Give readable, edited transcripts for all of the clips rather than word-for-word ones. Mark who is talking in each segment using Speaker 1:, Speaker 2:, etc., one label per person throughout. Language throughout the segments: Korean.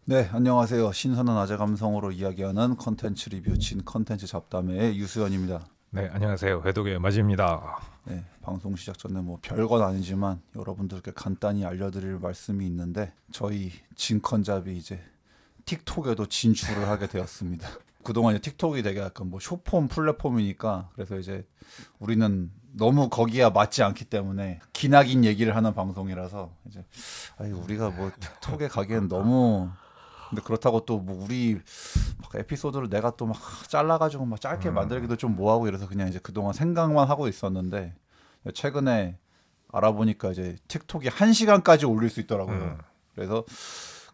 Speaker 1: 네, 안녕하세요. 신선한 아재 감성으로 이야기하는 컨텐츠 리뷰 진 컨텐츠 잡담의 유수연입니다.
Speaker 2: 네, 안녕하세요. 회독의 마지입니다.
Speaker 1: 네, 방송 시작 전에 뭐 별건 아니지만 여러분들께 간단히 알려드릴 말씀이 있는데 저희 진컨잡이 이제 틱톡에도 진출을 하게 되었습니다. 그동안 이제 틱톡이 되게 약간 뭐 쇼폼 플랫폼이니까 그래서 이제 우리는 너무 거기에 맞지 않기 때문에 기나긴 얘기를 하는 방송이라서 이제 아니 우리가 뭐 틱톡에 가기엔 너무 근데 그렇다고 또 뭐 우리 막 에피소드를 내가 또 막 잘라가지고 막 짧게 만들기도 좀 뭐하고 이래서 그냥 이제 그동안 생각만 하고 있었는데 최근에 알아보니까 이제 틱톡이 1시간까지 올릴 수 있더라고요. 그래서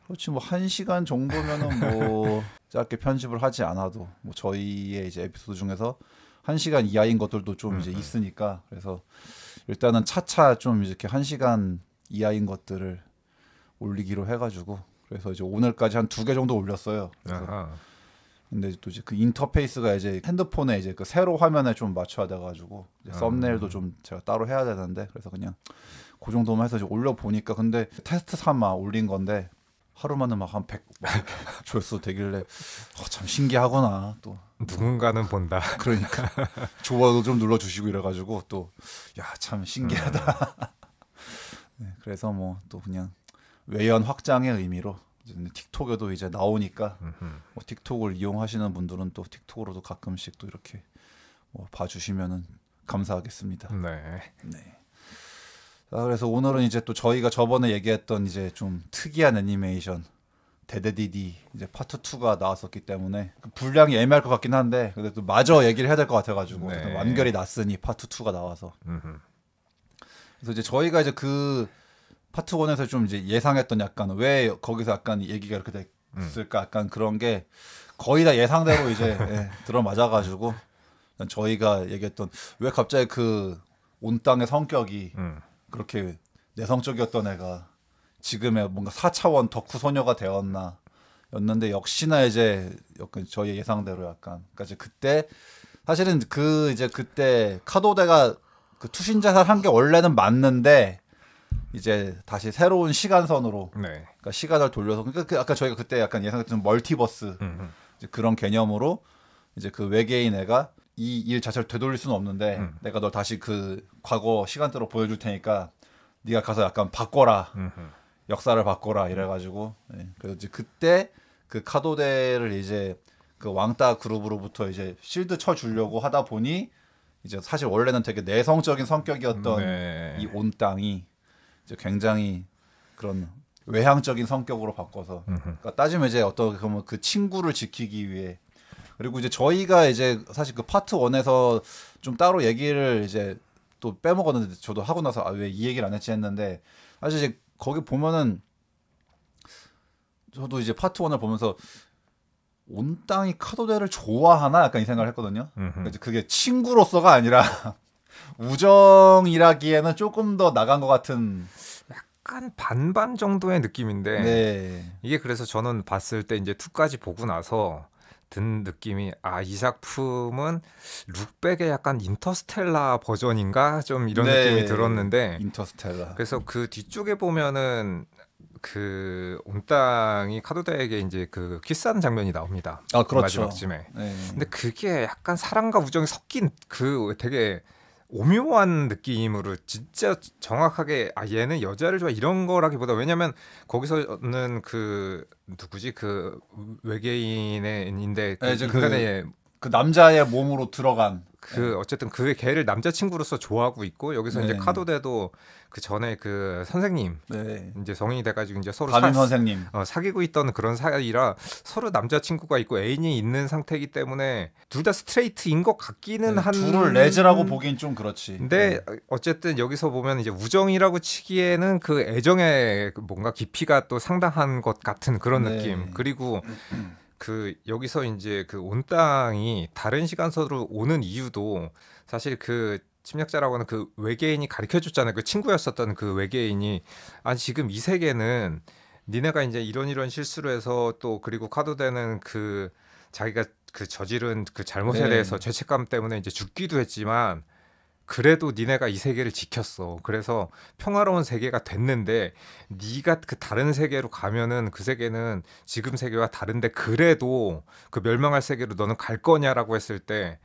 Speaker 1: 그렇지 뭐 1시간 정도면은 뭐 짧게 편집을 하지 않아도 뭐 저희의 이제 에피소드 중에서 1시간 이하인 것들도 좀 이제 있으니까 그래서 일단은 차차 좀 이렇게 1시간 이하인 것들을 올리기로 해가지고 그래서 이제 오늘까지 한 2개 정도 올렸어요. 그래서
Speaker 2: 아하.
Speaker 1: 근데 또 이제 그 인터페이스가 이제 핸드폰에 이제 그 세로 화면에 좀 맞춰야 돼가지고 이제 썸네일도 좀 제가 따로 해야 되는데 그래서 그냥 그 정도만 해서 이제 올려 보니까 근데 테스트 삼아 올린 건데 하루 만에 막 한 100 조회수 되길래 참 신기하구나 또
Speaker 2: 누군가는 본다.
Speaker 1: 그러니까 좋아요 좀 눌러주시고 이래가지고 또 야 참 신기하다. 네, 그래서 뭐 또 그냥 외연 확장의 의미로 이제 틱톡에도 이제 나오니까 뭐 틱톡을 이용하시는 분들은 또 틱톡으로도 가끔씩 또 이렇게 뭐 봐주시면은 감사하겠습니다.
Speaker 2: 네.
Speaker 1: 네. 자, 그래서 오늘은 이제 또 저희가 저번에 얘기했던 이제 좀 특이한 애니메이션 데데디디 이제 파트 2가 나왔었기 때문에 그 분량이 애매할 것 같긴 한데 근데 또 마저 얘기를 해야 될 것 같아가지고
Speaker 2: 네.
Speaker 1: 완결이 났으니 파트 2가 나와서
Speaker 2: 음흠.
Speaker 1: 그래서 이제 저희가 이제 그 파트 1에서 좀 이제 예상했던 약간 왜 거기서 약간 얘기가 이렇게 됐을까 약간 그런 게 거의 다 예상대로 이제 예, 들어맞아가지고 저희가 얘기했던 왜 갑자기 그 온 땅의 성격이 그렇게 내성적이었던 애가 지금의 뭔가 4차원 덕후 소녀가 되었나 였는데 역시나 이제 약간 저희 예상대로 약간 그러니까 이제 그때 사실은 그 이제 그때 카도데가 그 투신자살 한 게 원래는 맞는데 이제 다시 새로운 시간선으로
Speaker 2: 네.
Speaker 1: 그러니까 시간을 돌려서 그러니까 그 아까 저희가 그때 약간 예상했던 멀티버스 이제 그런 개념으로 이제 그 외계인 애가 이 일 자체를 되돌릴 수는 없는데 내가 널 다시 그 과거 시간대로 보여줄 테니까 네가 가서 약간 바꿔라 역사를 바꿔라 이래가지고 예. 그래서 이제 그때 그 카도데를 이제 그 왕따 그룹으로부터 이제 실드 쳐주려고 하다 보니 이제 사실 원래는 되게 내성적인 성격이었던
Speaker 2: 네.
Speaker 1: 이 온 땅이 이제 굉장히 그런 외향적인 성격으로 바꿔서 그러니까 따지면 이제 어떤 그러면 그 친구를 지키기 위해 그리고 이제 저희가 이제 사실 그 파트 1에서 좀 따로 얘기를 이제 또 빼먹었는데 저도 하고 나서 아, 왜 이 얘기를 안 했지 했는데 사실 이제 거기 보면은 저도 이제 파트 1을 보면서 온 땅이 카도데를 좋아하나 약간 이 생각을 했거든요. 그러니까 이제 그게 친구로서가 아니라 우정이라기에는 조금 더 나간 것 같은.
Speaker 2: 약간 반반 정도의 느낌인데
Speaker 1: 네.
Speaker 2: 이게 그래서 저는 봤을 때 이제 2까지 보고 나서 든 느낌이 이 작품은 룩백의 약간 인터스텔라 버전인가 좀 이런
Speaker 1: 네.
Speaker 2: 느낌이 들었는데
Speaker 1: 인터스텔라.
Speaker 2: 그래서 그 뒤쪽에 보면은 그 온 땅이 카도데에게 이제 그 키스하는 장면이 나옵니다.
Speaker 1: 아, 그렇죠.
Speaker 2: 마지막쯤에.
Speaker 1: 네.
Speaker 2: 근데 그게 약간 사랑과 우정이 섞인 그 되게 오묘한 느낌으로 진짜 정확하게 얘는 여자를 좋아 이런 거라기보다 왜냐면 거기서는 그 누구지 그 외계인인데 그
Speaker 1: 네, 이제
Speaker 2: 인간의
Speaker 1: 그 남자의 몸으로 들어간.
Speaker 2: 그 어쨌든 그 걔를 남자친구로서 좋아하고 있고 여기서 이제
Speaker 1: 네.
Speaker 2: 카도데도 그 전에 그 선생님
Speaker 1: 네.
Speaker 2: 이제 성인이 돼가지고 이제 서로
Speaker 1: 담임 선생님.
Speaker 2: 사귀고 있던 그런 사이라 서로 남자친구가 있고 애인이 있는 상태이기 때문에 둘 다 스트레이트인 것 같기는
Speaker 1: 네,
Speaker 2: 한
Speaker 1: 둘을 레즈라고 보긴 좀 그렇지.
Speaker 2: 근데 어쨌든 여기서 보면 이제 우정이라고 치기에는 그 애정의 그 뭔가 깊이가 또 상당한 것 같은 그런
Speaker 1: 네.
Speaker 2: 느낌 그리고 그 여기서 이제 그 온 땅이 다른 시간선으로 오는 이유도 사실 그 침략자라고 하는 그 외계인이 가르쳐 줬잖아요. 그 친구였었던 그 외계인이 지금 이 세계는 니네가 이제 이런 실수를 해서 또 그리고 카도되는 그 자기가 그 저지른 그 잘못에
Speaker 1: 네.
Speaker 2: 대해서 죄책감 때문에 이제 죽기도 했지만 그래도 니네가 이 세계를 지켰어. 그래서 평화로운 세계가 됐는데 네가 그 다른 세계로 가면은 그 세계는 지금 세계와 다른데 그래도 그 멸망할 세계로 너는 갈 거냐라고 했을 때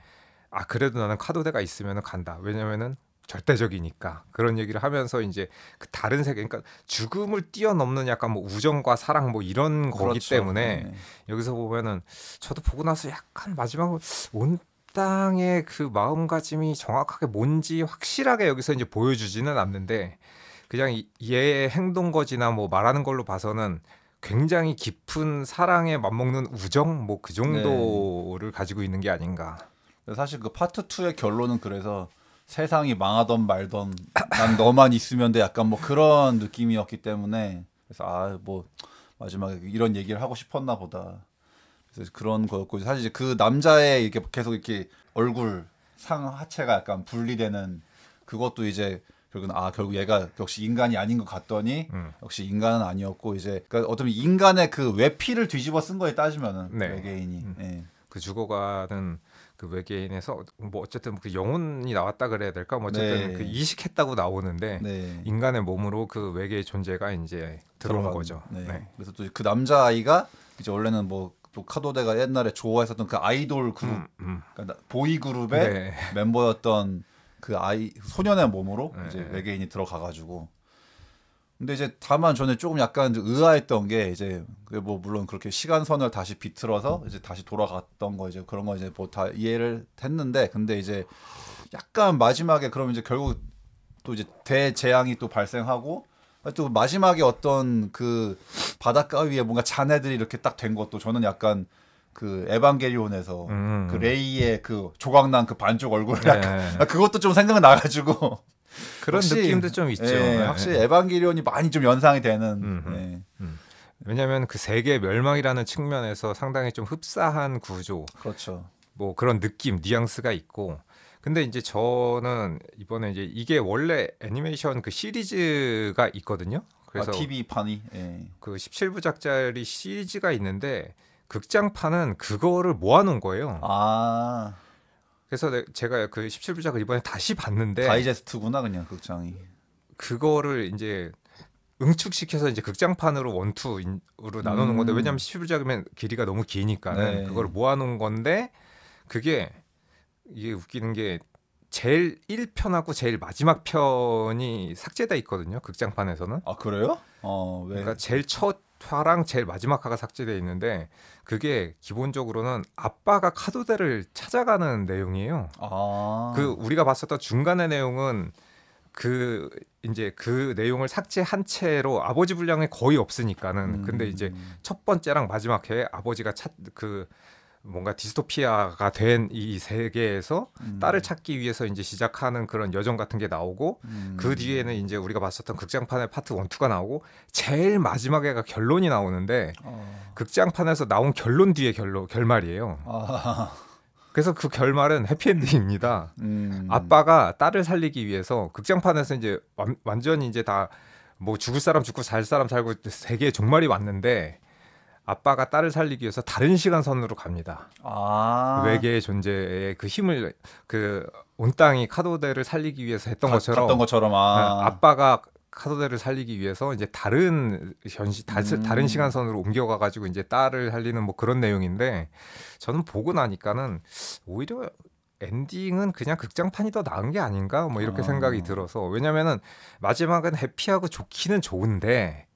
Speaker 2: 아 그래도 나는 카도데가 있으면은 간다. 왜냐면은 절대적이니까 그런 얘기를 하면서 이제 그 다른 세계 그러니까 죽음을 뛰어넘는 약간 뭐 우정과 사랑 뭐 이런 거기
Speaker 1: 그렇죠.
Speaker 2: 때문에
Speaker 1: 네.
Speaker 2: 여기서 보면은 저도 보고 나서 약간 마지막으로 온 땅의 그 마음가짐이 정확하게 뭔지 확실하게 여기서 이제 보여주지는 않는데 그냥 얘의 행동 거지나 뭐 말하는 걸로 봐서는 굉장히 깊은 사랑에 맞먹는 우정 뭐 그
Speaker 1: 네.
Speaker 2: 정도를 가지고 있는 게 아닌가.
Speaker 1: 사실 그 파트 2의 결론은 그래서 세상이 망하던 말던 난 너만 있으면 돼 약간 뭐 그런 느낌이었기 때문에 그래서 아 뭐 마지막에 이런 얘기를 하고 싶었나 보다. 그래서 그런 거였고 사실 이제 그 남자의 이렇게 계속 이렇게 얼굴 상 하체가 약간 분리되는 그것도 이제 결국은 아 결국 얘가 역시 인간이 아닌 것 같더니 역시 인간은 아니었고 이제 그러니까 어쩌면 인간의 그 외피를 뒤집어 쓴 거에 따지면은
Speaker 2: 네.
Speaker 1: 외계인이 예.
Speaker 2: 그 죽어가는 그 외계인에서 뭐 어쨌든 그 영혼이 나왔다 그래야 될까? 뭐 어쨌든
Speaker 1: 네.
Speaker 2: 그 이식했다고 나오는데
Speaker 1: 네.
Speaker 2: 인간의 몸으로 그 외계의 존재가 이제 들어온
Speaker 1: 들어간,
Speaker 2: 거죠.
Speaker 1: 네.
Speaker 2: 네.
Speaker 1: 그래서 또 그 남자 아이가 이제 원래는 뭐 또 카도데가 옛날에 좋아했었던 그 아이돌 그룹, 그러니까 보이 그룹의
Speaker 2: 네.
Speaker 1: 멤버였던 그 아이 소년의 몸으로
Speaker 2: 네.
Speaker 1: 이제 외계인이 들어가가지고. 근데 이제 다만 저는 조금 약간 의아했던 게 이제 뭐 물론 그렇게 시간선을 다시 비틀어서 이제 다시 돌아갔던 거 이제 그런 거 이제 뭐 다 이해를 했는데 근데 이제 약간 마지막에 그러면 이제 결국 또 이제 대재앙이 또 발생하고 또 마지막에 어떤 그 바닷가 위에 뭔가 잔해들이 이렇게 딱 된 것도 저는 약간 그 에반게리온에서 그 레이의 그 조각난 그 반쪽 얼굴
Speaker 2: 네.
Speaker 1: 약간 그것도 좀 생각 나가지고
Speaker 2: 그런
Speaker 1: 확실히,
Speaker 2: 느낌도 좀 있죠.
Speaker 1: 예,
Speaker 2: 네.
Speaker 1: 확실히 에반게리온이 많이 좀 연상이 되는. 예.
Speaker 2: 왜냐하면 그 세계 멸망이라는 측면에서 상당히 좀 흡사한 구조,
Speaker 1: 그렇죠.
Speaker 2: 뭐 그런 느낌, 뉘앙스가 있고. 근데 이제 저는 이번에 이제 이게 원래 애니메이션 그 시리즈가 있거든요. 그래서
Speaker 1: TV 판이. 예.
Speaker 2: 그 17부작짜리 시리즈가 있는데 극장판은 그거를 모아놓은 거예요.
Speaker 1: 아
Speaker 2: 그래서 제가 그 17부작을 이번에 다시 봤는데
Speaker 1: 다이제스트구나 그냥 극장이.
Speaker 2: 그거를 이제 응축시켜서 이제 극장판으로 원투로 나누는 건데 왜냐하면 17부작이면 길이가 너무 기니까는
Speaker 1: 네.
Speaker 2: 그걸 모아놓은 건데 그게 이게 웃기는 게 제일 1편하고 제일 마지막 편이 삭제돼 있거든요. 극장판에서는.
Speaker 1: 아 그래요? 왜?
Speaker 2: 그러니까 제일 첫 화랑 제일 마지막 화가 삭제돼 있는데 그게 기본적으로는 아빠가 카도데를 찾아가는 내용이에요.
Speaker 1: 아.
Speaker 2: 그 우리가 봤었던 중간의 내용은 그 이제 그 내용을 삭제한 채로 아버지 분량이 거의 없으니까는 근데 이제 첫 번째랑 마지막 회에 아버지가 그 뭔가 디스토피아가 된 이 세계에서 딸을 찾기 위해서 이제 시작하는 그런 여정 같은 게 나오고 그 뒤에는 이제 우리가 봤었던 극장판의 파트 1, 2가 나오고 제일 마지막에가 결론이 나오는데 극장판에서 나온 결론 뒤에 결말이에요.
Speaker 1: 아.
Speaker 2: 그래서 그 결말은 해피엔딩입니다. 아빠가 딸을 살리기 위해서 극장판에서 이제 완전히 이제 다 뭐 죽을 사람 죽고 살 사람 살고 세계의 종말이 왔는데 아빠가 딸을 살리기 위해서 다른 시간선으로 갑니다.
Speaker 1: 아.
Speaker 2: 외계의 존재의 그 힘을 그 온 땅이 카도데를 살리기 위해서 했던 것처럼
Speaker 1: 갔던 것처럼
Speaker 2: 아빠가 카도데를 살리기 위해서 이제 다른 다른 시간선으로 옮겨가 가지고 이제 딸을 살리는 뭐 그런 내용인데 저는 보고 나니까는 오히려 엔딩은 그냥 극장판이 더 나은 게 아닌가 뭐 이렇게 생각이 들어서 왜냐면은 마지막은 해피하고 좋기는 좋은데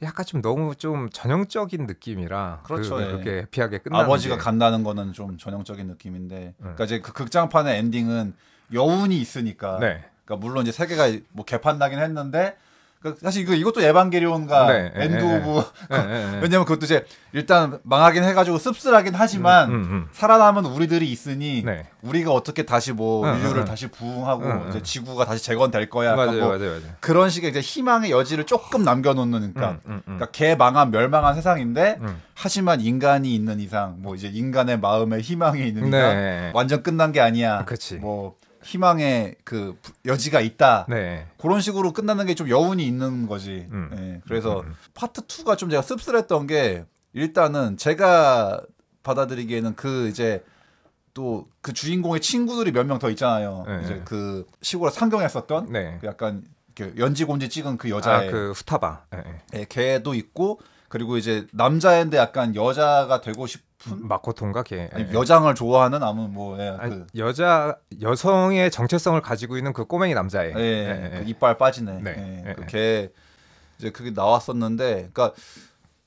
Speaker 2: 약간 좀 너무 좀 전형적인 느낌이라
Speaker 1: 그렇죠,
Speaker 2: 그렇게
Speaker 1: 예.
Speaker 2: 해피하게 끝나는
Speaker 1: 아버지가
Speaker 2: 게.
Speaker 1: 간다는 거는 좀 전형적인 느낌인데 그러니까 이제 그 극장판의 엔딩은 여운이 있으니까
Speaker 2: 네.
Speaker 1: 그러니까 물론 이제 세계가 뭐 개판 나긴 했는데 그러니까 사실 이것도 에반게리온과
Speaker 2: 네,
Speaker 1: 엔드 오브
Speaker 2: 네.
Speaker 1: 왜냐면 그것도 이제 일단 망하긴 해가지고 씁쓸하긴 하지만 살아남은 우리들이 있으니
Speaker 2: 네.
Speaker 1: 우리가 어떻게 다시 뭐 인류를 다시 부흥하고 이제 지구가 다시 재건될 거야 약간
Speaker 2: 맞아요.
Speaker 1: 그런 식의 이제 희망의 여지를 조금 남겨놓는 그러니까 개망한 멸망한 세상인데 하지만 인간이 있는 이상 뭐 이제 인간의 마음에 희망이 있는 이상
Speaker 2: 네.
Speaker 1: 완전 끝난 게 아니야.
Speaker 2: 그치.
Speaker 1: 뭐 희망의 그 여지가 있다.
Speaker 2: 네.
Speaker 1: 그런 식으로 끝나는 게 좀 여운이 있는 거지. 예, 그래서 파트 2가 좀 제가 씁쓸했던 게 일단은 제가 받아들이기에는 그 이제 또 그 주인공의 친구들이 몇 명 더 있잖아요.
Speaker 2: 네.
Speaker 1: 이제 그 시골에 상경했었던
Speaker 2: 네.
Speaker 1: 그 약간 이렇게 연지곤지 찍은 그 여자의
Speaker 2: 그 후타바.
Speaker 1: 예, 걔도 있고 그리고 이제 남자인데 약간 여자가 되고 싶은
Speaker 2: 마코토인가 걔.
Speaker 1: 아니, 여장을 좋아하는 아무 뭐 예,
Speaker 2: 아니, 여성의 정체성을 가지고 있는 그 꼬맹이 남자애.
Speaker 1: 그 이빨 빠지네.
Speaker 2: 네.
Speaker 1: 예, 걔 이제 그게 나왔었는데, 그러니까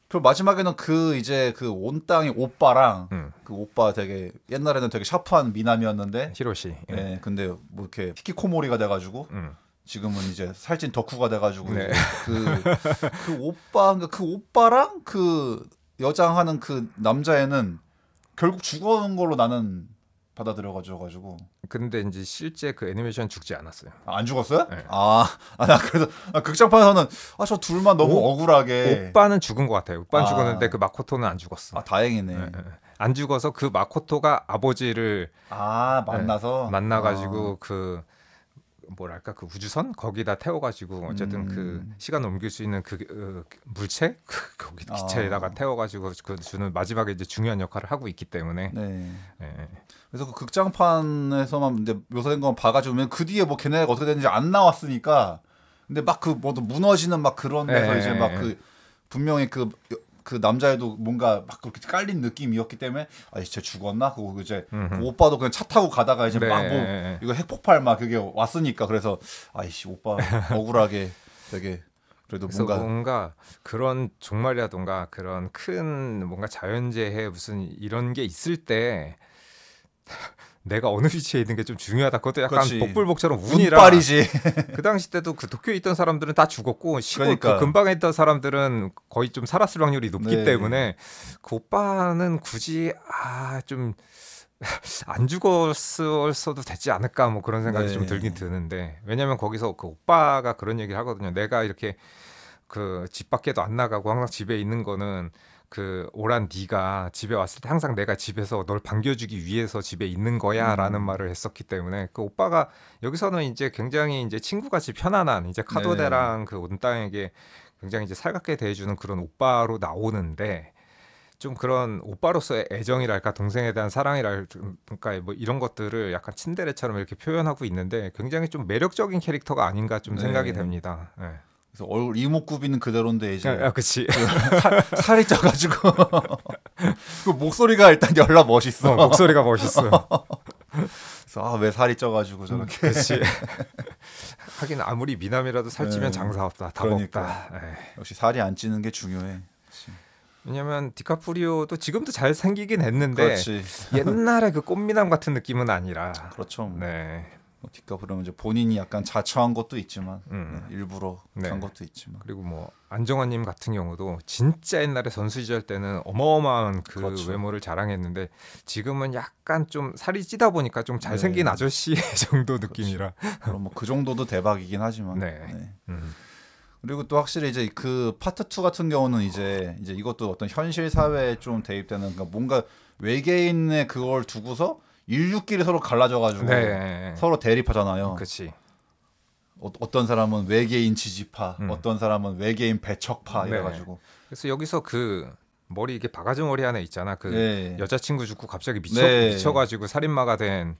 Speaker 1: 그 마지막에는 그 이제 그 온 땅의 오빠랑 그 오빠 되게 옛날에는 되게 샤프한 미남이었는데
Speaker 2: 히로시.
Speaker 1: 예, 근데 뭐 이렇게 히키코모리가 돼가지고 지금은 이제 살찐 덕후가 돼가지고
Speaker 2: 네.
Speaker 1: 그 오빠 그러니까 그 오빠랑 그 여장하는 그 남자애는 결국 죽어는 걸로 나는 받아들여가지고
Speaker 2: 근데 이제 실제 그 애니메이션 죽지 않았어요.
Speaker 1: 안 죽었어요?
Speaker 2: 네.
Speaker 1: 나 그래서 극장판에서는 저 둘만 너무 억울하게
Speaker 2: 오빠는 죽은 것 같아요. 오빠는 죽었는데 그 마코토는 안 죽었어.
Speaker 1: 다행이네.
Speaker 2: 안 죽어서 그 마코토가 아버지를 만나가지고 그 뭐랄까 그 우주선 거기다 태워가지고 어쨌든 그 시간을 옮길 수 있는 그 물체 거기 기체에다가 태워가지고 그 주는 마지막에 이제 중요한 역할을 하고 있기 때문에.
Speaker 1: 네. 그래서 그 극장판에서만 이제 묘사된 건 봐가지고 그 뒤에 뭐 걔네가 어떻게 됐는지 안 나왔으니까. 근데 막 그 뭐 무너지는 막 그런 데서 이제 막 그 분명히 그 남자애도 뭔가 막 그렇게 깔린 느낌이었기 때문에 쟤 죽었나? 그거 이제 그 오빠도 그냥 차 타고 가다가 이제 막 뭐 이거 핵폭발 막 그게 왔으니까 그래서 아이씨 오빠 억울하게 되게 그래도
Speaker 2: 뭔가 그런 종말이라던가 그런 큰 뭔가 자연재해 무슨 이런 게 있을 때 내가 어느 위치에 있는 게 좀 중요하다. 그것도 약간
Speaker 1: 그렇지.
Speaker 2: 복불복처럼 운이라.
Speaker 1: 운빨이지.
Speaker 2: 그 당시 때도 그 도쿄에 있던 사람들은 다 죽었고 시골
Speaker 1: 그러니까.
Speaker 2: 그 근방에 있던 사람들은 거의 좀 살았을 확률이 높기 때문에 그 오빠는 굳이 좀 안 죽었어도 되지 않을까 뭐 그런 생각이 좀 들긴 드는데 왜냐면 거기서 그 오빠가 그런 얘기를 하거든요. 내가 이렇게 그 집 밖에도 안 나가고 항상 집에 있는 거는 그 오란 네가 집에 왔을 때 항상 내가 집에서 널 반겨주기 위해서 집에 있는 거야라는 말을 했었기 때문에 그 오빠가 여기서는 이제 굉장히 이제 친구같이 편안한 이제 카도데랑 그 온땅에게 굉장히 이제 살갑게 대해주는 그런 오빠로 나오는데 좀 그런 오빠로서의 애정이랄까 동생에 대한 사랑이랄까 뭐 이런 것들을 약간 친데레처럼 이렇게 표현하고 있는데 굉장히 좀 매력적인 캐릭터가 아닌가 좀 생각이 됩니다. 네.
Speaker 1: 그래서 얼굴 이목구비는 그대로인데 이제
Speaker 2: 그치.
Speaker 1: 살이 쪄가지고 그 목소리가 일단 열나 멋있어.
Speaker 2: 목소리가 멋있어.
Speaker 1: 그래서 왜 살이 쪄가지고 저렇게.
Speaker 2: 그렇지. 하긴 아무리 미남이라도 살찌면 장사 없다. 답
Speaker 1: 그러니까.
Speaker 2: 없다.
Speaker 1: 역시 살이 안 찌는 게 중요해.
Speaker 2: 왜냐면 디카프리오도 지금도 잘 생기긴 했는데
Speaker 1: 그렇지.
Speaker 2: 옛날에 그 꽃미남 같은 느낌은 아니라.
Speaker 1: 그렇죠.
Speaker 2: 네.
Speaker 1: 디카프리오는 이제 본인이 약간 자처한 것도 있지만 일부러 한 것도 있지만.
Speaker 2: 그리고 뭐 안정환님 같은 경우도 진짜 옛날에 선수 시절 때는 어마어마한 그 외모를 자랑했는데 지금은 약간 좀 살이 찌다 보니까 좀 잘생긴 아저씨 정도 느낌이라.
Speaker 1: 그럼 뭐 그 정도도 대박이긴 하지만. 그리고 또 확실히 이제 그 파트 2 같은 경우는 이제 이것도 어떤 현실 사회에 좀 대입되는 그러니까 뭔가 외계인의 그걸 두고서 인류끼리 서로 갈라져가지고 서로 대립하잖아요.
Speaker 2: 그렇지.
Speaker 1: 어떤 사람은 외계인 지지파, 어떤 사람은 외계인 배척파 이래가지고.
Speaker 2: 그래서 여기서 그 머리 이게 바가지 머리 하나 있잖아. 그 여자친구 죽고 갑자기 미쳐가지고 살인마가 된.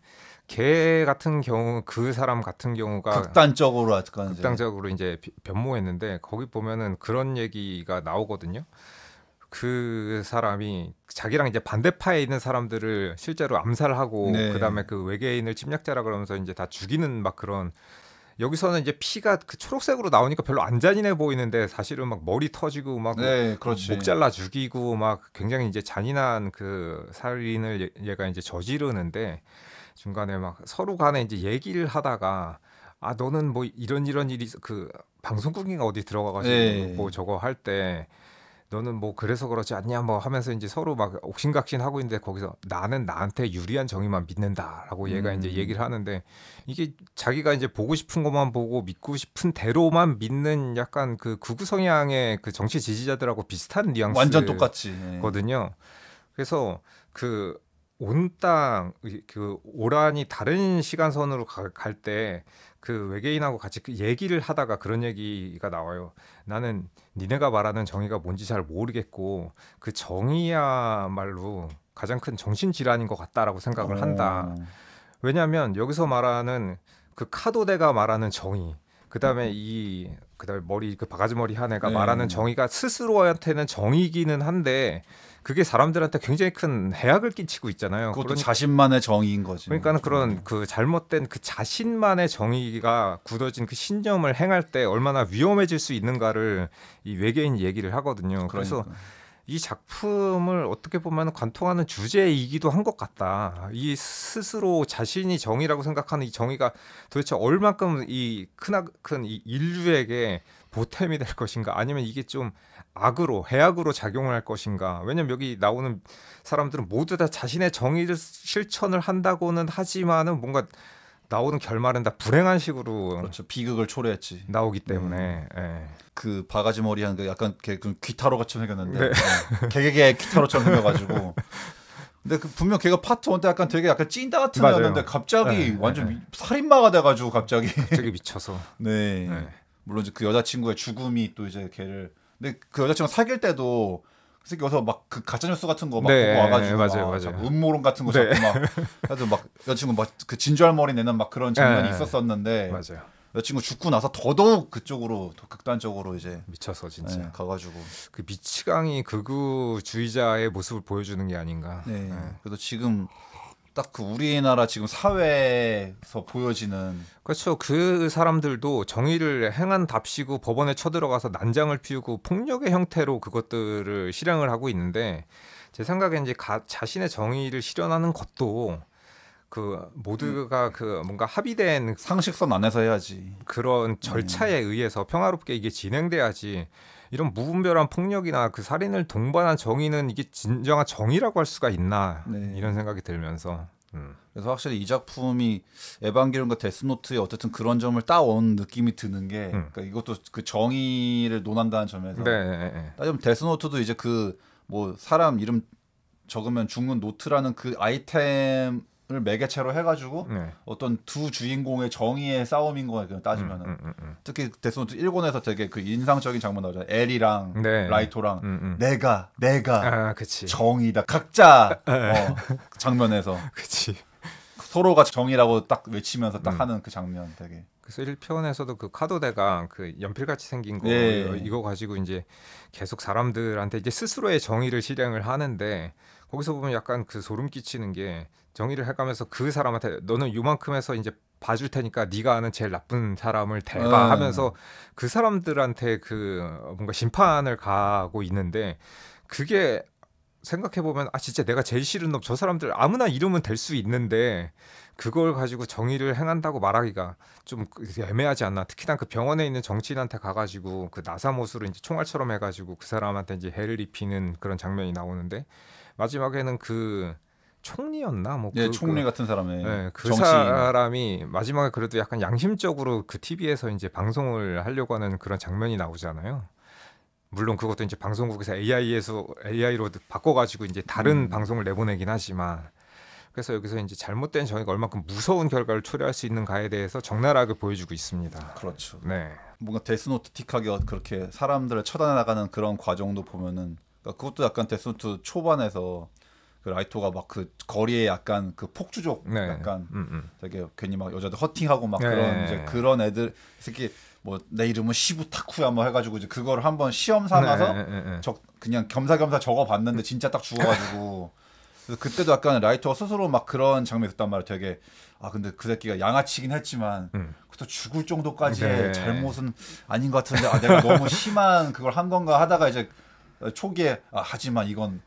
Speaker 2: 걔 같은 경우 그 사람 같은 경우가
Speaker 1: 극단적으로
Speaker 2: 이제 변모했는데 거기 보면은 그런 얘기가 나오거든요. 그 사람이 자기랑 이제 반대파에 있는 사람들을 실제로 암살하고 그다음에 그 외계인을 침략자라 그러면서 이제 다 죽이는 막 그런 여기서는 이제 피가 그 초록색으로 나오니까 별로 안 잔인해 보이는데 사실은 막 머리 터지고 막 목 잘라 죽이고 막 굉장히 이제 잔인한 그 살인을 얘가 이제 저지르는데 중간에 막 서로 간에 이제 얘기를 하다가 너는 뭐 이런 일이 그 방송국인가 어디 들어가가지고 뭐 저거 할 때 너는 뭐 그래서 그렇지 않냐 뭐 하면서 이제 서로 막 옥신각신 하고 있는데 거기서 나는 나한테 유리한 정의만 믿는다라고 얘가 이제 얘기를 하는데 이게 자기가 이제 보고 싶은 것만 보고 믿고 싶은 대로만 믿는 약간 그 극우 성향의 그 정치 지지자들하고 비슷한 뉘앙스
Speaker 1: 완전 똑같이거든요.
Speaker 2: 그래서 그 온 땅 그 오란이 다른 시간선으로 갈 때 그 외계인하고 같이 그 얘기를 하다가 그런 얘기가 나와요. 나는 니네가 말하는 정의가 뭔지 잘 모르겠고 그 정의야말로 가장 큰 정신질환인 것 같다라고 생각을 한다. 왜냐하면 여기서 말하는 그 카도데가 말하는 정의, 그다음에 머리 그 바가지 머리 한 애가
Speaker 1: 네.
Speaker 2: 말하는 정의가 스스로한테는 정의기는 한데 그게 사람들한테 굉장히 큰 해악을 끼치고 있잖아요.
Speaker 1: 그것도 자신만의 정의인 거지.
Speaker 2: 그러니까는 그런 그 잘못된 그 자신만의 정의가 굳어진 그 신념을 행할 때 얼마나 위험해질 수 있는가를 이 외계인 얘기를 하거든요. 그래서 이 작품을 어떻게 보면 관통하는 주제이기도 한 것 같다. 이 스스로 자신이 정의라고 생각하는 이 정의가 도대체 얼만큼 이 크나큰 이 인류에게 보탬이 될 것인가, 아니면 이게 좀 악으로 해악으로 작용을 할 것인가. 왜냐면 여기 나오는 사람들은 모두 다 자신의 정의를 실천을 한다고는 하지만은 뭔가 나오는 결말은 다 불행한 식으로
Speaker 1: 그렇죠. 비극을 초래했지.
Speaker 2: 나오기 때문에 예.
Speaker 1: 그 바가지 머리 한 그 약간 그 귀타로 같이 생겼는데
Speaker 2: 네.
Speaker 1: 개개개 귀타로처럼 생겨가지고. 근데 그 분명 걔가 파트 1 때 약간 되게 약간 찐따 같은
Speaker 2: 맞아요.
Speaker 1: 애였는데 갑자기
Speaker 2: 네,
Speaker 1: 완전
Speaker 2: 네.
Speaker 1: 살인마가 돼가지고 갑자기.
Speaker 2: 갑자기 미쳐서.
Speaker 1: 네.
Speaker 2: 네.
Speaker 1: 물론 이제 그 여자친구의 죽음이 또 이제 걔를. 근데 그 여자친구 사귈 때도 그 새끼 여기서 막 그 가짜뉴스 같은 거 막
Speaker 2: 네,
Speaker 1: 보고 와가지고
Speaker 2: 맞아요.
Speaker 1: 자꾸 음모론 같은 거
Speaker 2: 네.
Speaker 1: 자꾸 막 해서 막 여자친구 막 그 진주할머리 내는 막 그런 장면이
Speaker 2: 네.
Speaker 1: 있었었는데
Speaker 2: 맞아요.
Speaker 1: 여자친구 죽고 나서 더더욱 그쪽으로 더 극단적으로 이제
Speaker 2: 미쳐서 진짜
Speaker 1: 네, 가가지고
Speaker 2: 그 미치광이 극우주의자의 모습을 보여주는 게 아닌가.
Speaker 1: 네.
Speaker 2: 네.
Speaker 1: 그래도 지금 딱 그 우리나라 지금 사회에서 보여지는
Speaker 2: 그렇죠. 그 사람들도 정의를 행한답시고 법원에 쳐들어가서 난장을 피우고 폭력의 형태로 그것들을 실행을 하고 있는데, 제 생각엔 이제 자신의 정의를 실현하는 것도 그 모두가 그 뭔가 합의된
Speaker 1: 상식선 안에서 해야지.
Speaker 2: 그런 절차에 의해서 평화롭게 이게 진행돼야지, 이런 무분별한 폭력이나 그 살인을 동반한 정의는 이게 진정한 정의라고 할 수가 있나.
Speaker 1: 네.
Speaker 2: 이런 생각이 들면서
Speaker 1: 그래서 확실히 이 작품이 에반게리온과 데스노트의 어쨌든 그런 점을 따온 느낌이 드는 게 그러니까 이것도 그 정의를 논한다는 점에서
Speaker 2: 네.
Speaker 1: 따지면 데스노트도 이제 그 뭐 사람 이름 적으면 죽는 노트라는 그 아이템을 매개체로 해가지고
Speaker 2: 네.
Speaker 1: 어떤 두 주인공의 정의의 싸움인 거예요. 따지면은 특히 데스노트 1권에서 되게 그 인상적인 장면 나오잖아요. 엘이랑
Speaker 2: 네.
Speaker 1: 라이토랑 내가
Speaker 2: 아, 그치.
Speaker 1: 정의다 각자 장면에서
Speaker 2: 그치.
Speaker 1: 서로가 정의라고 딱 외치면서 딱 하는 그 장면 되게.
Speaker 2: 그래서 1편에서도 그 카도데가 그 연필같이 생긴 거 이거 가지고 이제 계속 사람들한테 이제 스스로의 정의를 실행을 하는데, 거기서 보면 약간 그 소름 끼치는 게, 정의를 해가면서 그 사람한테 너는 요만큼 해서 이제 봐줄 테니까 네가 아는 제일 나쁜 사람을 대봐 하면서 그 사람들한테 그 뭔가 심판을 가하고 있는데, 그게 생각해보면 진짜 내가 제일 싫은 놈 저 사람들 아무나 이러면 될 수 있는데 그걸 가지고 정의를 행한다고 말하기가 좀 애매하지 않나. 특히나 그 병원에 있는 정치인한테 가가지고 그 나사못으로 이제 총알처럼 해가지고 그 사람한테 이제 해를 입히는 그런 장면이 나오는데, 마지막에는 그 총리였나 뭐
Speaker 1: 네, 총리 같은 사람의
Speaker 2: 그
Speaker 1: 정치인.
Speaker 2: 사람이 마지막에 그래도 약간 양심적으로 그 TV에서 이제 방송을 하려고 하는 그런 장면이 나오잖아요. 물론 그것도 이제 방송국에서 AI로 바꿔가지고 이제 다른 방송을 내보내긴 하지만, 그래서 여기서 이제 잘못된 정의가 얼마큼 무서운 결과를 초래할 수 있는가에 대해서 적나라하게 보여주고 있습니다.
Speaker 1: 그렇죠.
Speaker 2: 네.
Speaker 1: 뭔가 데스노트틱하게 그렇게 사람들을 처단해나가는 그런 과정도 보면은, 그러니까 그것도 약간 데스노트 초반에서 그 라이토가 막 그 거리에 약간 그 폭주족
Speaker 2: 네.
Speaker 1: 약간 되게 괜히 막 여자들 허팅하고 막 그런 이제 그런 애들 새끼 뭐 내 이름은 시부타쿠야 뭐 해가지고 이제 그거를 한번 시험 삼아서 그냥 겸사겸사 적어봤는데 진짜 딱 죽어가지고 그래서 그때도 약간 라이터가 스스로 막 그런 장면이 있었단 말이야. 되게 근데 그 새끼가 양아치긴 했지만 그것도 죽을 정도까지의 잘못은 아닌 것 같은데 내가 너무 심한 그걸 한 건가 하다가 이제 초기에 하지만 이건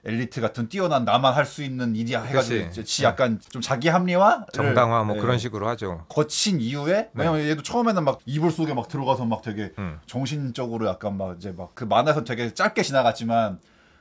Speaker 1: 엘리트 같은 뛰어난 나만 할 수 있는 일이야 해가지고 지 약간 좀 자기 합리화
Speaker 2: 정당화 뭐 그런 식으로 하죠.
Speaker 1: 거친 이후에 왜냐면 얘도 처음에는 막 이불 속에 막 들어가서 막 되게 정신적으로 약간 막 이제 막 그 만화에서 되게 짧게 지나갔지만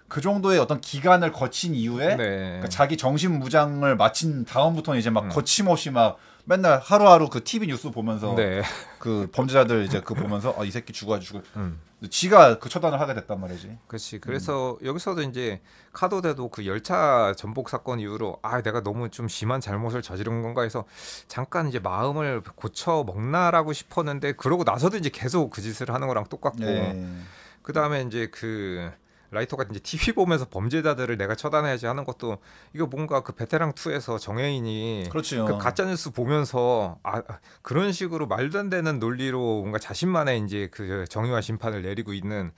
Speaker 1: 그 정도의 어떤 기간을 거친 이후에
Speaker 2: 네.
Speaker 1: 그러니까 자기 정신 무장을 마친 다음부터는 이제 막
Speaker 2: 음.
Speaker 1: 거침없이 막 맨날 하루하루 그 TV 뉴스 보면서
Speaker 2: 네.
Speaker 1: 그 범죄자들 이제 그 보면서 이 새끼 죽어가지고
Speaker 2: 음.
Speaker 1: 지가 그 처단을 하게 됐단 말이지.
Speaker 2: 그렇지. 그래서 여기서도 이제 카도대도 그 열차 전복 사건 이후로 내가 너무 좀 심한 잘못을 저지른 건가 해서 잠깐 이제 마음을 고쳐 먹나라고 싶었는데 그러고 나서도 이제 계속 그 짓을 하는 거랑 똑같고
Speaker 1: 네.
Speaker 2: 그 다음에 이제 그 라이터가 이제 TV 보면서 범죄자들을 내가 처단해야지 하는 것도 이거 뭔가 그 베테랑 2에서 정혜인이
Speaker 1: 그렇지요.
Speaker 2: 그 가짜 뉴스 보면서 그런 식으로 말도 안 되는 논리로 뭔가 자신만의 이제 그 정의와 심판을 내리고 있는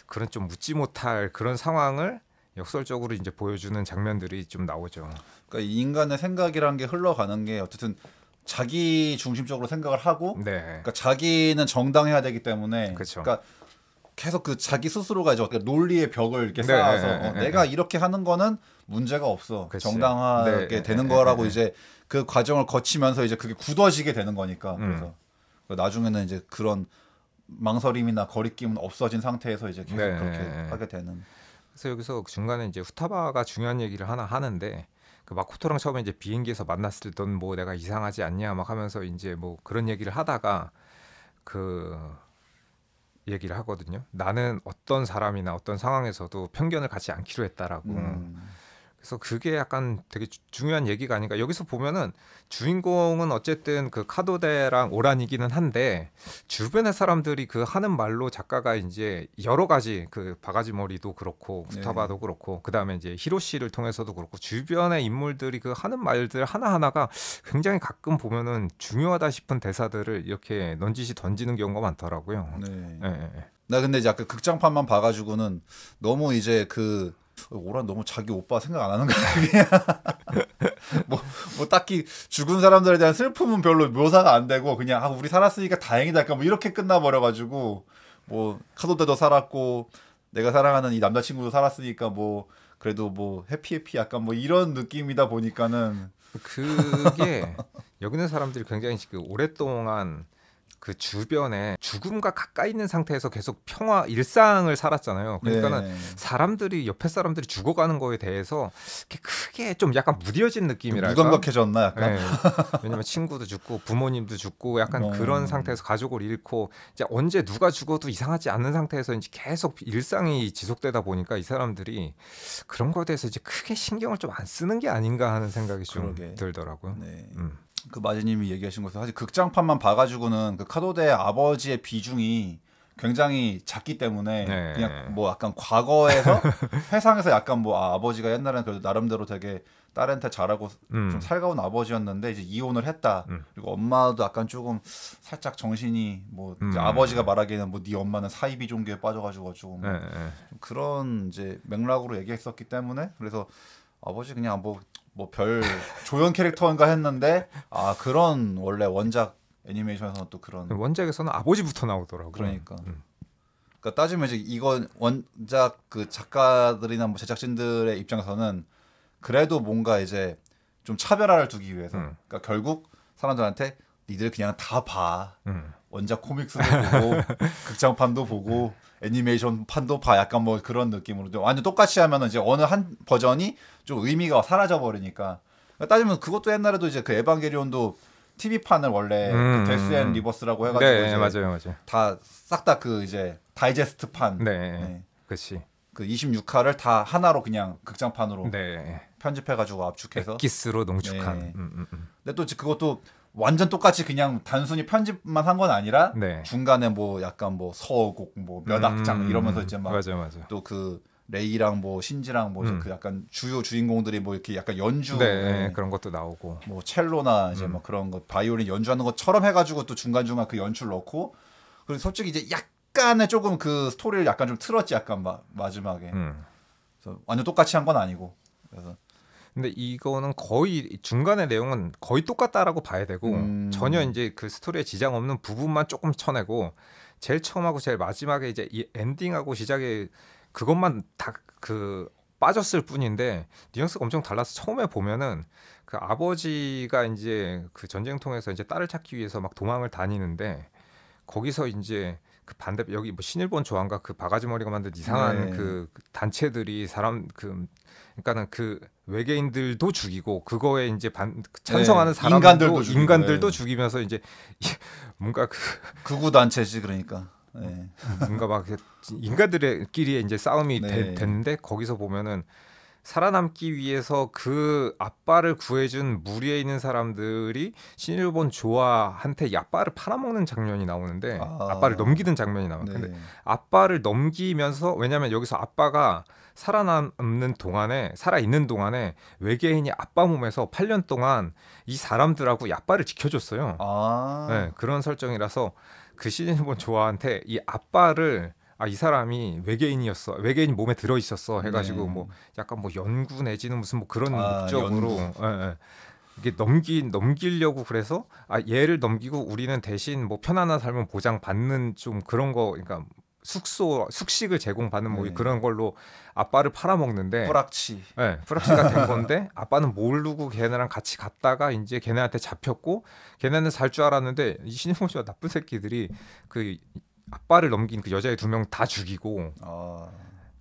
Speaker 2: 그런 좀 묻지 못할 그런 상황을 역설적으로 이제 보여주는 장면들이 좀 나오죠.
Speaker 1: 그러니까 이 인간의 생각이란 게 흘러가는 게 어쨌든 자기 중심적으로 생각을 하고
Speaker 2: 네.
Speaker 1: 그러니까 자기는 정당해야 되기 때문에
Speaker 2: 그쵸.
Speaker 1: 그러니까 계속 그 자기 스스로가 이제 어떻게 논리의 벽을 이렇게
Speaker 2: 네,
Speaker 1: 쌓아서
Speaker 2: 네, 네,
Speaker 1: 내가 이렇게 하는 거는 문제가 없어.
Speaker 2: 그치.
Speaker 1: 정당하게
Speaker 2: 네,
Speaker 1: 되는
Speaker 2: 네,
Speaker 1: 거라고
Speaker 2: 네,
Speaker 1: 이제 그 과정을 거치면서 이제 그게 굳어지게 되는 거니까. 그래서 나중에는 이제 그런 망설임이나 거리낌은 없어진 상태에서 이제 계속
Speaker 2: 네,
Speaker 1: 그렇게
Speaker 2: 네.
Speaker 1: 하게 되는.
Speaker 2: 그래서 여기서 중간에 이제 후타바가 중요한 얘기를 하나 하는데 그 마코토랑 처음에 이제 비행기에서 만났을 때 넌 뭐 내가 이상하지 않냐 막 하면서 이제 뭐 그런 얘기를 하다가 그 얘기를 하거든요. 나는 어떤 사람이나 어떤 상황에서도 편견을 갖지 않기로 했다라고. 그래서 그게 약간 되게 중요한 얘기가 아닌가. 여기서 보면은 주인공은 어쨌든 그 카도데랑 오란이기는 한데 주변의 사람들이 그 하는 말로 작가가 이제 여러 가지 그 바가지 머리도 그렇고 후타바도 그렇고 그다음에 이제 히로시를 통해서도 그렇고 주변의 인물들이 그 하는 말들 하나하나가 굉장히 가끔 보면은 중요하다 싶은 대사들을 이렇게 넌지시 던지는 경우가 많더라고요.
Speaker 1: 네.
Speaker 2: 예.
Speaker 1: 나 근데 이제 아까 극장판만 봐가지고는 너무 이제 그 오란 너무 자기 오빠 생각 안 하는 거야 그냥 뭐 딱히 죽은 사람들에 대한 슬픔은 별로 묘사가 안 되고 그냥 우리 살았으니까 다행이다 약간 뭐 이렇게 끝나버려가지고 뭐 카도데도 살았고 내가 사랑하는 이 남자친구도 살았으니까 뭐 그래도 뭐 해피 약간 뭐 이런 느낌이다 보니까는
Speaker 2: 그게 여기 있는 사람들이 굉장히 그 오랫동안 그 주변에 죽음과 가까이 있는 상태에서 계속 일상을 살았잖아요. 그러니까는
Speaker 1: 네.
Speaker 2: 사람들이 옆에 사람들이 죽어가는 거에 대해서 크게 좀 약간 무뎌진 느낌이랄까.
Speaker 1: 무감각해졌나 약간.
Speaker 2: 네. 왜냐면 친구도 죽고 부모님도 죽고 약간 그런 상태에서 가족을 잃고 이제 언제 누가 죽어도 이상하지 않는 상태에서 이제 계속 일상이 지속되다 보니까 이 사람들이 그런 거에 대해서 이제 크게 신경을 좀 안 쓰는 게 아닌가 하는 생각이 좀
Speaker 1: 그러게.
Speaker 2: 들더라고요.
Speaker 1: 네. 그 마지님이 얘기하신 것은 사실 극장판만 봐가지고는 그 카도데의 아버지의 비중이 굉장히 작기 때문에
Speaker 2: 네.
Speaker 1: 그냥 뭐 약간 과거에서 회상에서 약간 뭐 아버지가 옛날에는 그래도 나름대로 되게 딸한테 잘하고 좀 살가운 아버지였는데 이제 이혼을 했다. 그리고 엄마도 약간 조금 살짝 정신이 뭐 이제 아버지가 말하기에는 뭐 네 엄마는 사이비 종교에 빠져가지고 조금 좀 그런 이제 맥락으로 얘기했었기 때문에 그래서 아버지 그냥 뭐 별 조연 캐릭터인가 했는데 그런 원래 원작 애니메이션에서는 또 그런
Speaker 2: 원작에서는 아버지부터 나오더라고요.
Speaker 1: 그러니까 따지면 이제 이건 원작 그 작가들이나 뭐 제작진들의 입장에서는 그래도 뭔가 이제 좀 차별화를 두기 위해서 그러니까 결국 사람들한테 니들 그냥 다 봐. 원작 코믹스도 보고 극장판도 보고 애니메이션 판도 봐 약간 뭐 그런 느낌으로 완전 똑같이 하면은 이제 어느 한 버전이 좀 의미가 사라져 버리니까 따지면 그것도 옛날에도 이제 그 에반게리온도 TV판을 원래 그 데스 앤 리버스라고 해가지고
Speaker 2: 네,
Speaker 1: 이제
Speaker 2: 맞아요.
Speaker 1: 다 싹 다 그 이제 다이제스트판
Speaker 2: 네, 그렇지.
Speaker 1: 그 26화를 다 하나로 그냥 극장판으로
Speaker 2: 네.
Speaker 1: 편집해가지고 압축해서
Speaker 2: 엑기스로 농축한.
Speaker 1: 네. 근데 또 그것도 완전 똑같이 그냥 단순히 편집만 한 건 아니라
Speaker 2: 네.
Speaker 1: 중간에 뭐 약간 뭐 서곡 뭐 몇 악장 이러면서 이제 막
Speaker 2: 맞아.
Speaker 1: 또 그 레이랑 뭐 신지랑 뭐 그 약간 주요 주인공들이 뭐 이렇게 약간 연주
Speaker 2: 네, 그런 것도 나오고
Speaker 1: 뭐 첼로나 이제 뭐 그런 거 바이올린 연주하는 것처럼 해가지고 또 중간중간 그 연출 넣고 그리고 솔직히 이제 약간의 조금 그 스토리를 약간 좀 틀었지 약간 마지막에 그래서 완전 똑같이 한 건 아니고 그래서
Speaker 2: 근데 이거는 거의 중간의 내용은 거의 똑같다라고 봐야 되고 전혀 이제 그 스토리에 지장 없는 부분만 조금 쳐내고 제일 처음하고 제일 마지막에 이제 이 엔딩하고 시작에 그것만 다 그 빠졌을 뿐인데 뉘앙스가 엄청 달라서 처음에 보면은 그 아버지가 이제 그 전쟁통에서 이제 딸을 찾기 위해서 막 도망을 다니는데 거기서 이제 그 반대 여기 뭐 신일본 조항가 그 바가지 머리가 만든 이상한
Speaker 1: 네.
Speaker 2: 그 단체들이 사람 그러니까는 그 외계인들도 죽이고 그거에 이제 찬성하는
Speaker 1: 네,
Speaker 2: 사람들도
Speaker 1: 인간들도 죽이고, 네.
Speaker 2: 죽이면서 이제 뭔가 그
Speaker 1: 극우 단체지 그러니까. 네.
Speaker 2: 뭔가 막 인간들끼리의 이제 싸움이
Speaker 1: 네.
Speaker 2: 됐는데 거기서 보면은 살아남기 위해서 그 아빠를 구해준 무리에 있는 사람들이 신일본 조아한테 이 아빠를 팔아먹는 장면이 나오는데 아빠를 넘기는 장면이 나와요.
Speaker 1: 네.
Speaker 2: 근데 아빠를 넘기면서 왜냐하면 여기서 아빠가 살아남는 동안에 살아있는 동안에 외계인이 아빠 몸에서 8년 동안 이 사람들하고 이 아빠를 지켜줬어요. 네, 그런 설정이라서 그 신일본 조아한테 이 아빠를 이 사람이 외계인이었어. 외계인 몸에 들어 있었어. 해가지고
Speaker 1: 네.
Speaker 2: 뭐 약간 뭐 연구 내지는 무슨 뭐 그런
Speaker 1: 아,
Speaker 2: 목적으로
Speaker 1: 연구.
Speaker 2: 이게 넘기려고 그래서 얘를 넘기고 우리는 대신 뭐 편안한 삶을 보장받는 좀 그런 거 그러니까 숙식을 제공받는 뭐
Speaker 1: 네.
Speaker 2: 그런 걸로 아빠를 팔아먹는데
Speaker 1: 뿌락치.
Speaker 2: 네, 프락치가 된 건데 아빠는 모르고 걔네랑 같이 갔다가 이제 걔네한테 잡혔고 걔네는 살 줄 알았는데 이 신일본 씨와 나쁜 새끼들이 그 아빠를 넘긴 그 여자애 2명 다 죽이고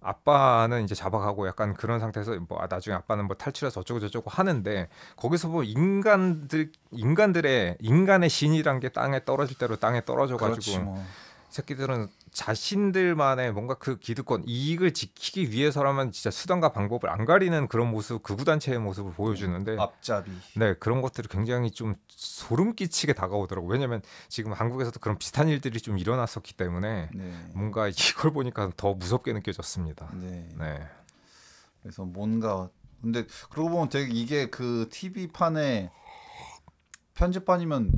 Speaker 2: 아빠는 이제 잡아가고 약간 그런 상태에서 뭐 나중에 아빠는 뭐 탈출해서 어쩌고 저쩌고 하는데 거기서 뭐 인간의 신이란 게 땅에 떨어질 대로 땅에 떨어져가지고
Speaker 1: 뭐.
Speaker 2: 새끼들은 자신들만의 뭔가 그 기득권 이익을 지키기 위해서라면 진짜 수단과 방법을 안 가리는 그런 모습 극우단체의 모습을 보여주는데
Speaker 1: 앞잡이.
Speaker 2: 네 그런 것들이 굉장히 좀 소름 끼치게 다가오더라고요. 왜냐하면 지금 한국에서도 그런 비슷한 일들이 좀 일어났었기 때문에
Speaker 1: 네.
Speaker 2: 뭔가 이걸 보니까 더 무섭게 느껴졌습니다.
Speaker 1: 네.
Speaker 2: 네.
Speaker 1: 그래서 뭔가 근데 그러고 보면 되게 이게 그 TV판의 편집판이면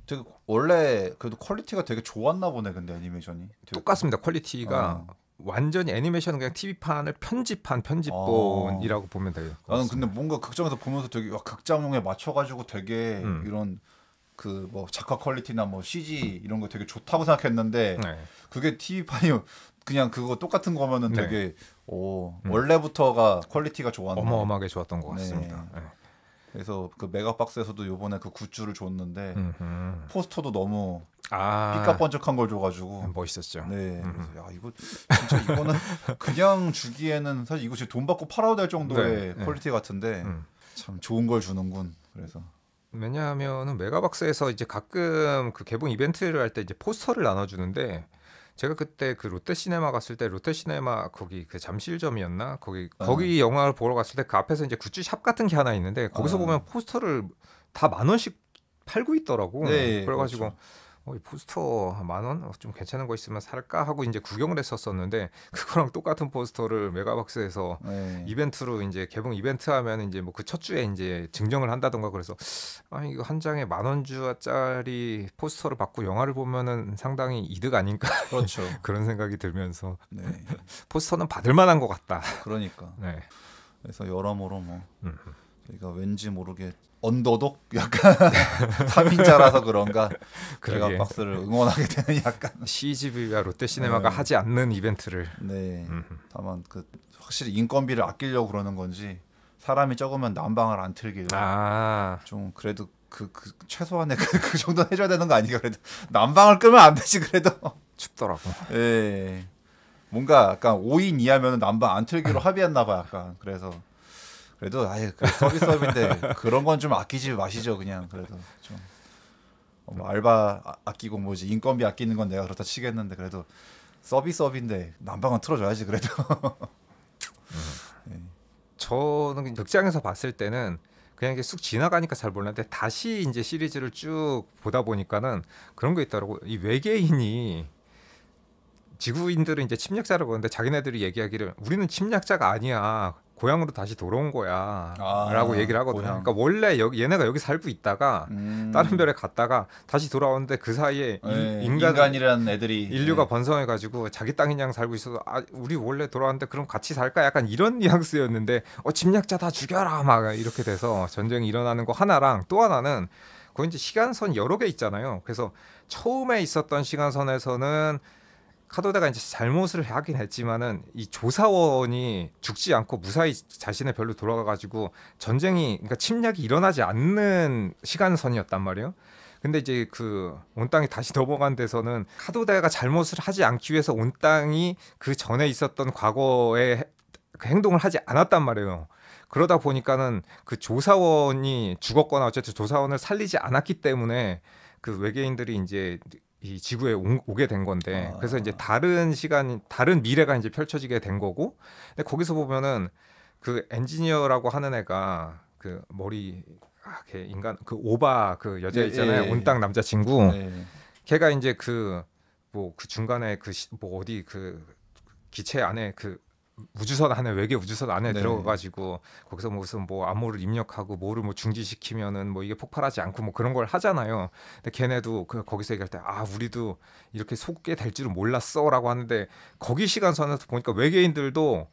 Speaker 1: 되게 원래 그래도 퀄리티가 되게 좋았나 보네. 근데 애니메이션이 되게
Speaker 2: 똑같습니다. 퀄리티가 완전히 애니메이션은 그냥 TV판을 편집한 편집본이라고 보면 돼요.
Speaker 1: 나는 근데 뭔가 극장에서 보면서 되게 극장용에 맞춰가지고 되게 이런 그 뭐 작화 퀄리티나 뭐 CG 이런 거 되게 좋다고 생각했는데
Speaker 2: 네.
Speaker 1: 그게 TV판이 그냥 그거 똑같은 거면은
Speaker 2: 네.
Speaker 1: 되게 원래부터가 퀄리티가 좋았네.
Speaker 2: 어마어마하게 좋았던 것
Speaker 1: 네.
Speaker 2: 같습니다. 네.
Speaker 1: 그래서 그 메가박스에서도 요번에 그 굿즈를 줬는데 포스터도 너무 삐까번쩍한 걸 줘가지고
Speaker 2: 멋있었죠.
Speaker 1: 네, 그래서 야 이거 진짜 이거는 그냥 주기에는 사실 이거 진짜 돈 받고 팔아야 될 정도의
Speaker 2: 네,
Speaker 1: 퀄리티 같은데 참 좋은 걸 주는군. 그래서
Speaker 2: 왜냐하면은 메가박스에서 이제 가끔 그 개봉 이벤트를 할 때 이제 포스터를 나눠주는데 제가 그때 그 롯데시네마 갔을 때 롯데시네마 거기 그 잠실점이었나 거기 영화를 보러 갔을 때 그 앞에서 이제 굿즈샵 같은 게 하나 있는데 거기서 보면 포스터를 다 10,000원씩 팔고 있더라고.
Speaker 1: 네,
Speaker 2: 그래가지고
Speaker 1: 그렇죠.
Speaker 2: 이 포스터 10,000원 좀 괜찮은 거 있으면 살까 하고 이제 구경을 했었었는데 그거랑 똑같은 포스터를 메가박스에서
Speaker 1: 네.
Speaker 2: 이벤트로 이제 개봉 이벤트 하면 이제 뭐 그 첫 주에 이제 증정을 한다던가 그래서 이거 한 장에 10,000원짜리 포스터를 받고 영화를 보면은 상당히 이득 아닌가
Speaker 1: 그렇죠.
Speaker 2: 그런 생각이 들면서
Speaker 1: 네,
Speaker 2: 포스터는 받을 만한 것 같다.
Speaker 1: 그러니까
Speaker 2: 네.
Speaker 1: 그래서 여러모로 뭐 저희가 왠지 모르게 언더독 약간 3인자라서 그런가
Speaker 2: 그러게.
Speaker 1: 메가박스를 응원하게 되는 약간
Speaker 2: CGV와 롯데시네마가 하지 않는 이벤트를
Speaker 1: 네. 다만 그 확실히 인건비를 아끼려고 그러는 건지 사람이 적으면 난방을 안 틀길 좀 그래도 그 최소한의 그 정도는 해줘야 되는 거 아니가. 그래도 난방을 끄면 안 되지. 그래도
Speaker 2: 춥더라고.
Speaker 1: 예. 뭔가 약간 5인 이하면 난방 안 틀기로 합의했나 봐. 약간 그래서 그래도 아예 그 서비스업인데 그런 건 좀 아끼지 마시죠. 그냥 그래도 좀 뭐 알바 아끼고 뭐지 인건비 아끼는 건 내가 그렇다 치겠는데 그래도 서비스업인데 난방은 틀어줘야지. 그래도
Speaker 2: 저는 극장에서 봤을 때는 그냥 이게 쑥 지나가니까 잘 몰랐는데 다시 이제 시리즈를 쭉 보다 보니까는 그런 게 있더라고. 이 외계인이 지구인들은 이제 침략자라고 하는데 자기네들이 얘기하기를 우리는 침략자가 아니야. 고향으로 다시 돌아온 거야. 라고 얘기를 하거든요.
Speaker 1: 고향.
Speaker 2: 그러니까 원래 얘네가 여기 살고 있다가 다른 별에 갔다가 다시 돌아오는데 그 사이에
Speaker 1: 인간이라는 애들이
Speaker 2: 인류가 번성해가지고 자기 땅인 양 살고 있어서 우리 원래 돌아왔는데 그럼 같이 살까? 약간 이런 뉘앙스였는데 침략자 다 죽여라 막 이렇게 돼서 전쟁이 일어나는 거 하나랑 또 하나는 거기 이제 시간선 여러 개 있잖아요. 그래서 처음에 있었던 시간선에서는 카도데가 이제 잘못을 하긴 했지만은 이 조사원이 죽지 않고 무사히 자신의 별로 돌아가가지고 전쟁이 그러니까 침략이 일어나지 않는 시간선이었단 말이에요. 근데 이제 그 온땅이 다시 넘어간 데서는 카도다가 잘못을 하지 않기 위해서 온땅이 그 전에 있었던 과거의 그 행동을 하지 않았단 말이에요. 그러다 보니까는 그 조사원이 죽었거나 어쨌든 조사원을 살리지 않았기 때문에 그 외계인들이 이제 이 지구에 오게 된 건데, 그래서 이제 다른 시간, 다른 미래가 이제 펼쳐지게 된 거고, 근데 거기서 보면은 그 엔지니어라고 하는 애가 그 머리 걔 인간 그 오바 그 여자 있잖아요. 온땅 남자친구. 걔가 이제 그 뭐 그 중간에 그 뭐 어디 그 기체 안에 그 우주선 안에 외계 우주선 안에 들어가가지고 거기서 무슨 뭐 암호를 입력하고 뭐를 뭐 중지시키면은 뭐 이게 폭발하지 않고 뭐 그런 걸 하잖아요. 근데 걔네도 그 거기서 얘기할 때 우리도 이렇게 속게 될 줄은 몰랐어라고 하는데, 거기 시간선에서 보니까 외계인들도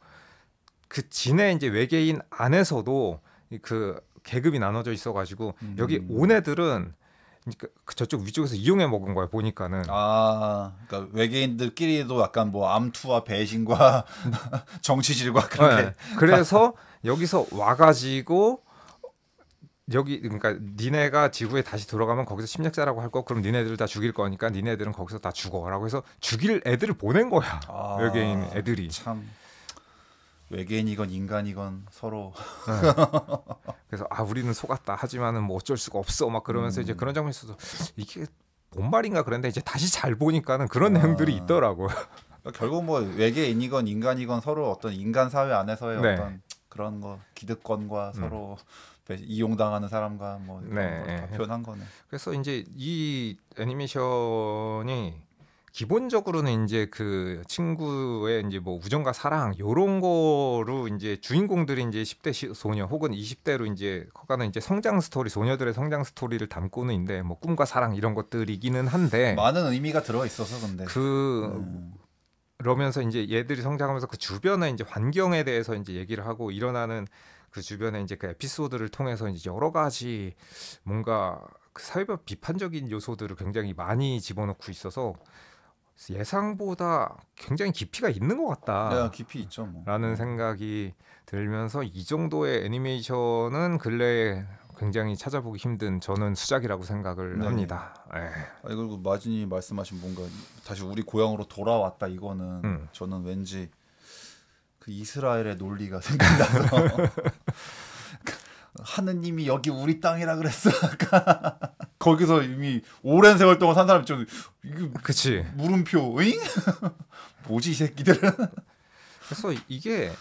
Speaker 2: 그 진해 이제 외계인 안에서도 그 계급이 나눠져 있어가지고 여기 온 애들은 그 저쪽 위쪽에서 이용해 먹은 거야 보니까는.
Speaker 1: 그러니까 외계인들끼리도 약간 뭐 암투와 배신과 정치질과 그렇게.
Speaker 2: 네. 그래서 여기서 와가지고 여기 그러니까 니네가 지구에 다시 들어가면 거기서 침략자라고 할 거, 그럼 니네들 다 죽일 거니까 니네들은 거기서 다 죽어라고 해서 죽일 애들을 보낸 거야. 외계인 애들이.
Speaker 1: 참. 외계인이건 인간이건 서로.
Speaker 2: 그래서 우리는 속았다. 하지만은 뭐 어쩔 수가 없어. 막 그러면서 이제 그런 장면이 있어서 이게 뭔 말인가 그랬는데 이제 다시 잘 보니까는 그런 내용들이 있더라고요.
Speaker 1: 결국 뭐 외계인이건 인간이건 서로 어떤 인간 사회 안에서의 어떤 그런 거 기득권과 서로 이용당하는 사람과 뭐 이런 걸 다 표현한 거네.
Speaker 2: 그래서 이제 이 애니메이션이 기본적으로는 이제 그 친구의 이제 뭐 우정과 사랑 요런 거로 이제 주인공들이 이제 10대 소녀 혹은 20대로 이제 커가는 이제 성장 스토리, 소녀들의 성장 스토리를 담고는 있는데 뭐 꿈과 사랑 이런 것들이기는 한데
Speaker 1: 많은 의미가 들어 있어서 근데
Speaker 2: 그러면서 이제 얘들이 성장하면서 그 주변의 이제 환경에 대해서 이제 얘기를 하고 일어나는 그 주변에 이제 그 에피소드를 통해서 이제 여러 가지 뭔가 그 사회적 비판적인 요소들을 굉장히 많이 집어넣고 있어서 예상보다 굉장히 깊이가 있는 것 같다.
Speaker 1: 깊이 있죠. 뭐.
Speaker 2: 라는 생각이 들면서 이 정도의 애니메이션은 근래에 굉장히 찾아보기 힘든 저는 수작이라고 생각을 합니다.
Speaker 1: 그리고 마진이 말씀하신 뭔가 다시 우리 고향으로 돌아왔다 이거는 저는 왠지 그 이스라엘의 논리가 생각나서 하느님이 여기 우리 땅이라 그랬어. 거기서 이미 오랜 세월 동안 산 사람이 좀
Speaker 2: 그치
Speaker 1: 물음표 잉? 뭐지 이 새끼들은.
Speaker 2: 그래서 이게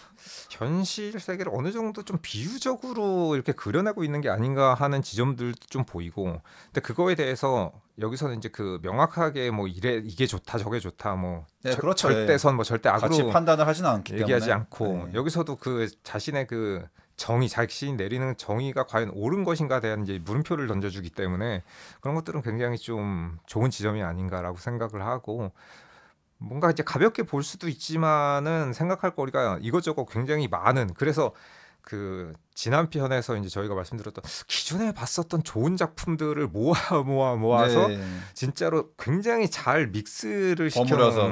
Speaker 2: 현실 세계를 어느 정도 좀 비유적으로 이렇게 그려내고 있는 게 아닌가 하는 지점들도 좀 보이고, 근데 그거에 대해서 여기서는 이제 그 명확하게 뭐 이게 좋다 저게 좋다 뭐
Speaker 1: 그렇죠.
Speaker 2: 절대선 뭐 절대 악으로
Speaker 1: 같이 판단을 하지는 않기
Speaker 2: 얘기하지
Speaker 1: 때문에.
Speaker 2: 않고 여기서도 그 자신의 그 정의, 자신이 내리는 정의가 과연 옳은 것인가에 대한 이제 물음표를 던져주기 때문에 그런 것들은 굉장히 좀 좋은 지점이 아닌가라고 생각을 하고, 뭔가 이제 가볍게 볼 수도 있지만은 생각할 거리가 이것저것 굉장히 많은, 그래서 그 지난 편에서 이제 저희가 말씀드렸던 기존에 봤었던 좋은 작품들을 모아서 진짜로 굉장히 잘 믹스를 시켜서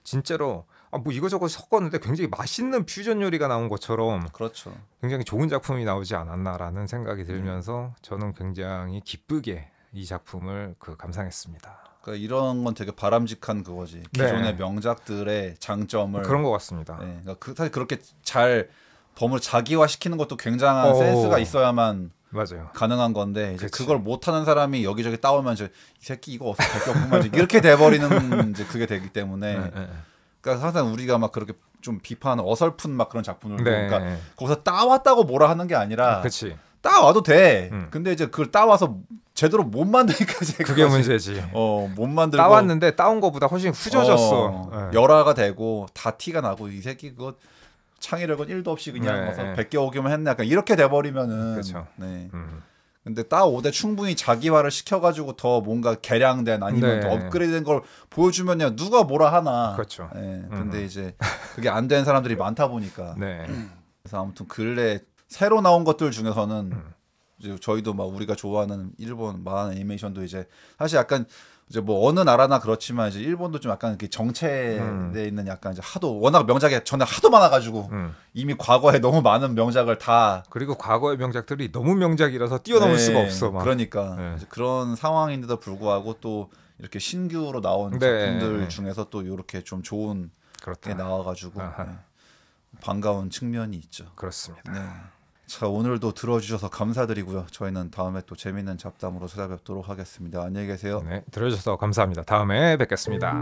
Speaker 2: 진짜로 뭐 이거저거 섞었는데 굉장히 맛있는 퓨전 요리가 나온 것처럼
Speaker 1: 그렇죠.
Speaker 2: 굉장히 좋은 작품이 나오지 않았나라는 생각이 들면서 저는 굉장히 기쁘게 이 작품을 감상했습니다.
Speaker 1: 그러니까 이런 건 되게 바람직한 그거지. 기존의 명작들의 장점을
Speaker 2: 그런 것 같습니다.
Speaker 1: 그러니까 사실 그렇게 잘 범을 자기화 시키는 것도 굉장한 센스가 있어야만
Speaker 2: 맞아요.
Speaker 1: 가능한 건데 이제 그걸 못하는 사람이 여기저기 따오면 이 새끼 이거 어디서 베꼈구만 이렇게 돼버리는 이제 그게 되기 때문에. 그러니까 항상 우리가 막 그렇게 좀 비판하는 어설픈 막 그런 작품을 그러니까 거기서 따왔다고 뭐라 하는 게 아니라 따와도 돼. 근데 이제 그걸 따와서 제대로 못 만드니까
Speaker 2: 그게 문제지.
Speaker 1: 못 만들고
Speaker 2: 따왔는데 따온 거보다 훨씬 후져졌어.
Speaker 1: 열화가 되고 다 티가 나고 이 새끼 그거 창의력은 1도 없이 그냥 와서 베껴오기만 했네. 약간 이렇게 돼버리면은.
Speaker 2: 그렇죠.
Speaker 1: 근데 따오되 충분히 자기화를 시켜가지고 더 뭔가 개량된 아니면 더 업그레이드된 걸 보여주면요 누가 뭐라 하나.
Speaker 2: 그렇죠.
Speaker 1: 근데 이제 그게 안 된 사람들이 많다 보니까. 그래서 아무튼 근래 새로 나온 것들 중에서는 이제 저희도 막 우리가 좋아하는 일본 만화 애니메이션도 이제 사실 약간 이제 뭐 어느 나라나 그렇지만 이제 일본도 좀 약간 이렇게 정체돼 있는 약간 이제 하도 워낙 명작이 전에 하도 많아가지고 이미 과거에 너무 많은 명작을 다
Speaker 2: 그리고 과거의 명작들이 너무 명작이라서 뛰어넘을 수가 없어. 막.
Speaker 1: 그러니까
Speaker 2: 네.
Speaker 1: 이제 그런 상황인데도 불구하고 또 이렇게 신규로 나온
Speaker 2: 네.
Speaker 1: 작품들 중에서 또 이렇게 좀 좋은 게
Speaker 2: 그렇다.
Speaker 1: 나와가지고
Speaker 2: 아하.
Speaker 1: 반가운 측면이 있죠.
Speaker 2: 그렇습니다.
Speaker 1: 네. 자, 오늘도 들어주셔서 감사드리고요. 저희는 다음에 또 재밌는 잡담으로 찾아뵙도록 하겠습니다. 안녕히 계세요.
Speaker 2: 네, 들어주셔서 감사합니다. 다음에 뵙겠습니다.